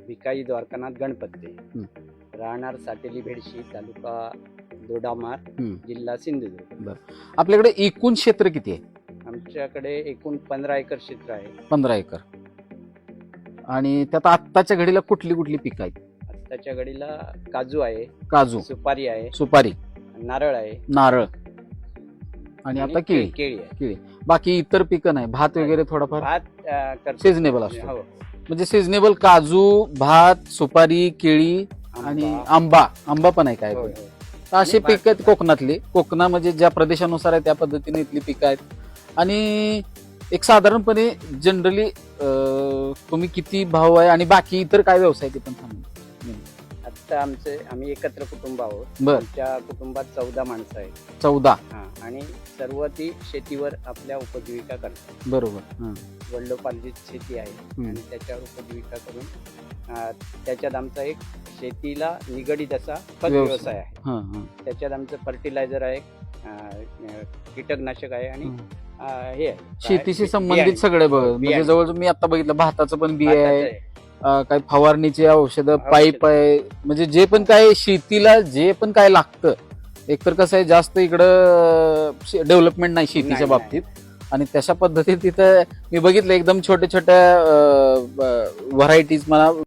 भिकाई द्वारकानाथ गणपती, राहणार साटेली भेडशी, तालुका दोडामार, जिल्हा सिंधुदुर्ग. आपल्याकडे एकूण क्षेत्र किती आहे? आमच्याकडे एकूण 15 एकर क्षेत्र आहे. 15 एकर. आणि त्यात आत्ताच्या घडीला कुठली कुठली पिकं आहेत? आत्ताच्या घडीला काजू आहे, काजू, सुपारी आहे, सुपारी, नारळ आहे, नारळ आणि आता केळी. केळी आहे. बाकी इतर पिकं नाही? भात वगैरे थोडाफार भात सिजनेबल असतो. हो. म्हणजे सिजनेबल काजू, भात, सुपारी, केळी आणि आंबा पण आहे काय? होय, तर होय. अशी पिकं आहेत कोकणातली. कोकणा म्हणजे ज्या प्रदेशानुसार आहे त्या पद्धतीने इथली पिकं आहेत. आणि एक साधारणपणे जनरली तुम्ही किती भाव आहे आणि बाकी इतर काय व्यवसाय ते पण सांगा. आता आम्ही एकत्र कुटुंब आहोत. बर. आमच्या कुटुंबात 14 माणसं आहेत. 14. आणि सर्व ती शेतीवर आपल्या उपजीविका करतात. बरोबर. वडिलोपार्जित शेती आहे आणि त्याच्यावर उपजीविका करून त्याच्यात आमचा एक शेतीला निगडीत असा पत व्यवसाय आहे. त्याच्यात आमचं फर्टिलायझर आहे, कीटकनाशक आहे आणि हे आहे शेतीशी संबंधित सगळे म्हणजे जवळ मी आता बघितलं भाताचं पण बी आहे, काही फवारणीची औषधं, पाईप आहे, म्हणजे जे पण काय शेतीला जे पण काय लागतं. एकतर कसं आहे जास्त इकडं डेव्हलपमेंट नाही शेतीच्या बाबतीत. आणि तशा पद्धतीत तिथं मी बघितलं एकदम छोट्या छोट्या व्हरायटीज मला